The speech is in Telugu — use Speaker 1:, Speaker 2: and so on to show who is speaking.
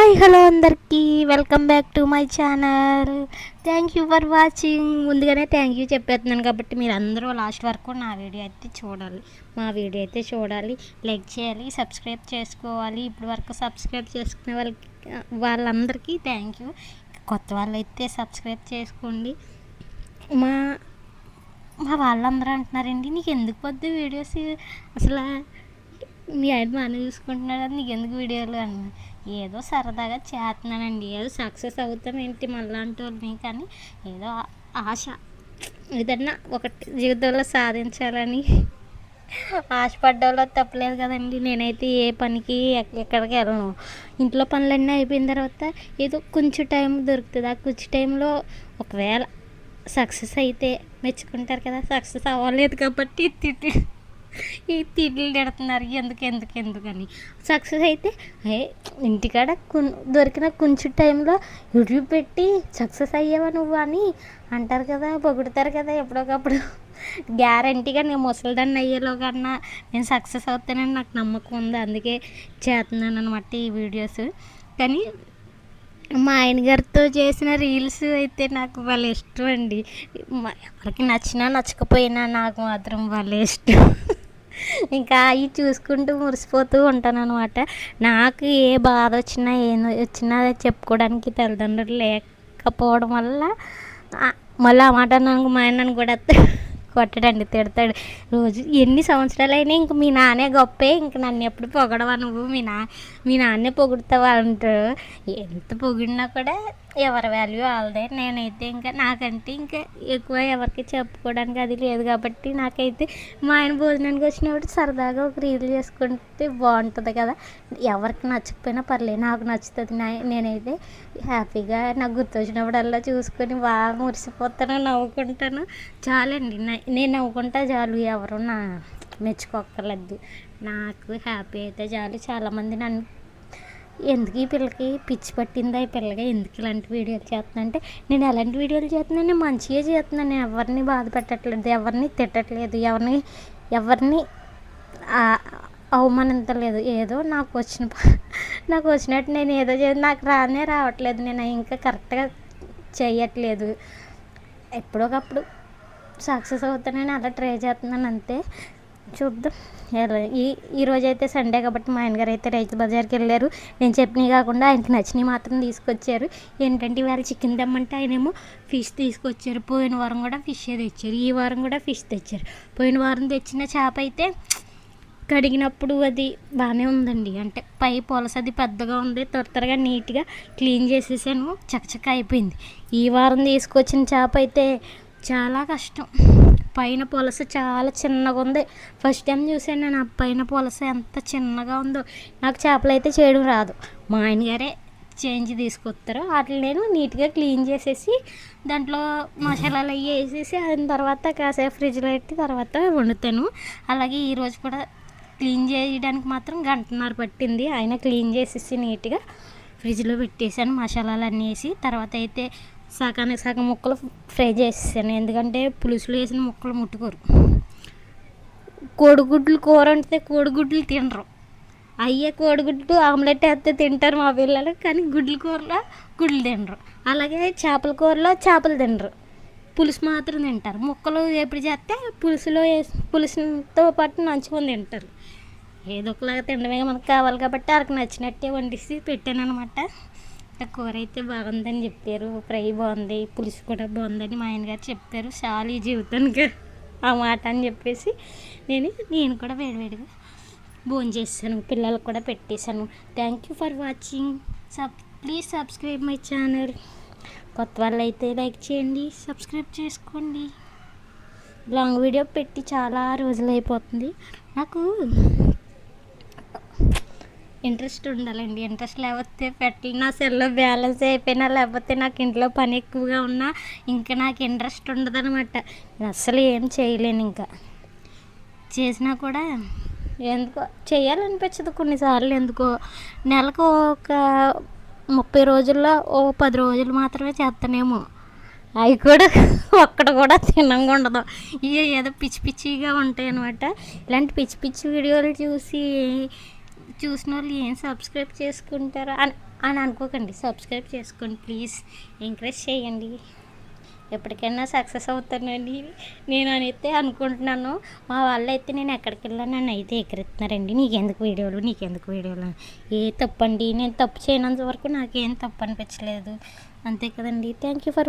Speaker 1: హాయ్ హలో అందరికీ welcome back to my channel. Thank you for watching. ముందుగానే థ్యాంక్ యూ చెప్పేస్తున్నాను కాబట్టి మీరు అందరూ లాస్ట్ వరకు నా వీడియో అయితే చూడాలి, మా వీడియో అయితే చూడాలి, లైక్ చేయాలి, సబ్స్క్రైబ్ చేసుకోవాలి. ఇప్పుడు వరకు సబ్స్క్రైబ్ చేసుకునే వాళ్ళందరికీ థ్యాంక్ యూ. కొత్త వాళ్ళు అయితే సబ్స్క్రైబ్ చేసుకోండి. మా మా వాళ్ళందరూ అంటున్నారండి, నీకు ఎందుకు వద్దు వీడియోస్, అసలు మీ ఆయన బాగానే చూసుకుంటున్నాడు, నీకు ఎందుకు వీడియోలు అన్న. ఏదో సరదాగా చేస్తున్నానండి, ఏదో సక్సెస్ అవుతాం ఏంటి మళ్ళాంటి వాళ్ళని, కానీ ఏదో ఆశ, ఏదన్నా ఒకటి జీవితంలో సాధించాలని ఆశపడ్డంలో తప్పలేదు కదండి. నేనైతే ఏ పనికి ఎక్కడికి వెళ్ళను. ఇంట్లో పనులన్నీ అయిపోయిన తర్వాత ఏదో కొంచెం టైం దొరుకుతుంది. ఆ కొంచెం టైంలో ఒకవేళ సక్సెస్ అయితే మెచ్చుకుంటారు కదా, సక్సెస్ అవ్వలేదు కాబట్టి ఈ తిట్లు తిడుతున్నారు ఎందుకని. సక్సెస్ అయితే ఇంటికాడ దొరికిన కొంచెం టైంలో యూట్యూబ్ పెట్టి సక్సెస్ అయ్యావా నువ్వు అని అంటారు కదా, పొగుడుతారు కదా ఎప్పుడొకప్పుడు. గ్యారంటీగా నేను ముసలిదాన్ని అయ్యేలోకన్నా నేను సక్సెస్ అవుతానని నాకు నమ్మకం ఉంది, అందుకే చేస్తున్నాను అనమాట ఈ వీడియోస్. కానీ మా ఆయన గారితో చేసిన రీల్స్ అయితే నాకు వాళ్ళ ఇష్టం అండి. ఎవరికి నచ్చినా నచ్చకపోయినా నాకు మాత్రం వాళ్ళ ఇష్టం. ఇంకా అవి చూసుకుంటూ మురిసిపోతూ ఉంటాను అనమాట. నాకు ఏ బాధ వచ్చినా వచ్చినా చెప్పుకోవడానికి తల్లిదండ్రులు లేకపోవడం వల్ల మళ్ళీ ఆ మాట నాకు మా ఆయన కూడా కొట్టడండి, తిడతాడు రోజు. ఎన్ని సంవత్సరాలు అయినా ఇంక మీ నాన్నే గొప్పే, ఇంక నన్ను ఎప్పుడు పొగడవా నువ్వు, మీ నాన్నే పొగుడుతావా అంటారు. ఎంత పొగిడినా కూడా ఎవరి వాల్యూ వాళ్ళదే. నేనైతే ఇంకా నాకంటే ఇంకా ఎక్కువ ఎవరికి చెప్పుకోవడానికి అది లేదు కాబట్టి నాకైతే మా ఆయన భోజనానికి వచ్చినప్పుడు సరదాగా ఒక రీల్ చేసుకుంటే బాగుంటుంది కదా. ఎవరికి నచ్చకపోయినా పర్లేదు, నాకు నచ్చుతుంది. నేనైతే హ్యాపీగా నాకు గుర్తొచ్చినప్పుడల్లా చూసుకొని బాగా మురిసిపోతాను, నవ్వుకుంటాను. చాలండి, నేను నవ్వుకుంటా చాలు, ఎవరు నా మెచ్చుకోక్కర్లేదు, నాకు హ్యాపీ అయితే చాలు. చాలామంది నన్ను ఎందుకు ఈ పిల్లకి పిచ్చి పట్టిందా, ఈ పిల్లగా ఎందుకు ఇలాంటి వీడియోలు చేస్తున్నా అంటే, నేను ఎలాంటి వీడియోలు చేస్తున్నాను, నేను మంచిగా చేస్తున్నాను, నేను ఎవరిని బాధ పెట్టట్లేదు, ఎవరిని తిట్టట్లేదు, ఎవరిని అవమానించలేదు. ఏదో నాకు వచ్చినట్టు నేను ఏదో నాకు రావట్లేదు, నేను ఇంకా కరెక్ట్గా చేయట్లేదు. ఎప్పుడొకప్పుడు సక్సెస్ అవుతానని అలా ట్రై చేస్తున్నాను అంతే. చూద్దాం ఎలా. ఈరోజు అయితే సండే కాబట్టి మా ఆయనగారు అయితే రైతు బజార్కి వెళ్ళారు. నేను చెప్పినవి కాకుండా ఆయనకి నచ్చినవి మాత్రం తీసుకొచ్చారు. ఏంటంటే ఇవాళ చికెన్ తెమ్మంటే ఆయనేమో ఫిష్ తీసుకొచ్చారు. పోయిన వారం కూడా ఫిష్ తెచ్చారు, ఈ వారం కూడా ఫిష్ తెచ్చారు. పోయిన వారం తెచ్చిన చేప అయితే కడిగినప్పుడు అది బాగానే ఉందండి, అంటే పై పొలస అది పెద్దగా ఉంది. త్వరగా నీట్గా క్లీన్ చేసేసాను, చకచక అయిపోయింది. ఈ వారం తీసుకొచ్చిన చేప అయితే చాలా కష్టం, పైన పొలస చాలా చిన్నగా ఉంది. ఫస్ట్ టైం చూసాను నేను ఆ పైన పొలస ఎంత చిన్నగా ఉందో. నాకు చేపలు అయితే చేయడం రాదు, మా ఆయన గారే చేంజ్ తీసుకొస్తారు. వాటిని నేను నీట్గా క్లీన్ చేసేసి దాంట్లో మసాలాలు అవి వేసేసి దాని తర్వాత కాసేపు ఫ్రిడ్జ్లో పెట్టి తర్వాత వండుతాను. అలాగే ఈరోజు కూడా క్లీన్ చేయడానికి మాత్రం గంటన్నర పట్టింది. ఆయన క్లీన్ చేసేసి నీట్గా ఫ్రిడ్జ్లో పెట్టేసాను, మసాలాలు అన్నీ వేసి. తర్వాత అయితే సగం ముక్కలు ఫ్రై చేసేసాను, ఎందుకంటే పులుసులో వేసిన ముక్కలు ముట్టుకోరు. కోడిగుడ్లు కూర వండితే కోడిగుడ్లు తినరు, అయ్యే కోడిగుడ్లు ఆమ్లెట్ వేస్తే తింటారు మా పిల్లలు, కానీ గుడ్ల కూరలో గుడ్లు తినరు. అలాగే చేపల కూరలో చేపలు తినరు, పులుసు మాత్రం తింటారు. ముక్కలు ఎప్పుడు చేస్తే పులుసుతో పాటు నంచుకొని తింటారు. ఏదో ఒకలాగా తినడమే మనకు కావాలి కాబట్టి వాళ్ళకి నచ్చినట్టే వండిసి పెట్టాను అనమాట. కూర అయితే బాగుందని చెప్పారు, ఫ్రై బాగుంది, పులుసు కూడా బాగుందని మా ఆయన గారు చెప్పారు. చాలు ఈ జీవితానికి ఆ మాట అని చెప్పేసి నేను కూడా వేడివేడిగా భోజనం చేశాను, పిల్లలకు కూడా పెట్టేశాను. Thank you for watching. Please subscribe my channel. కొత్త వాళ్ళు అయితే లైక్ చేయండి, సబ్స్క్రైబ్ చేసుకోండి. లాంగ్ వీడియో పెట్టి చాలా రోజులు అయిపోతుంది. నాకు ఇంట్రెస్ట్ ఉండాలండి, ఇంట్రెస్ట్ లేకపోతే పెట్టాలి. నా సెల్లో బ్యాలెన్స్ అయిపోయినా, లేకపోతే నాకు ఇంట్లో పని ఎక్కువగా ఉన్నా ఇంకా నాకు ఇంట్రెస్ట్ ఉండదనమాట. నేను అస్సలు ఏం చేయలేను, ఇంకా చేసినా కూడా ఎందుకో చేయాలనిపించదు కొన్నిసార్లు. ఎందుకో నెలకు ఒక 30 రోజుల్లో 10 రోజులు మాత్రమే చేస్తానేమో, అవి కూడా ఒక్కటి కూడా తినంగా ఉండదు. ఏదో పిచ్చిగా ఉంటాయి అనమాట. ఇలాంటి పిచ్చి వీడియోలు చూసి చూసిన వాళ్ళు ఏం సబ్స్క్రైబ్ చేసుకుంటారా అని అనుకోకండి. సబ్స్క్రైబ్ చేసుకోండి ప్లీజ్, ఎంకరేజ్ చేయండి. ఎప్పటికైనా సక్సెస్ అవుతానండి నేను అయితే అనుకుంటున్నాను. మా వాళ్ళు అయితే నేను ఎక్కడికి వెళ్ళా నన్ను అయితే ఎక్కరెత్తున్నారండి, నీకెందుకు వీడియోలు. ఏ తప్పండి, నేను తప్పు చేయనంత వరకు నాకేం తప్పు అనిపించలేదు. అంతే కదండి. Thank you for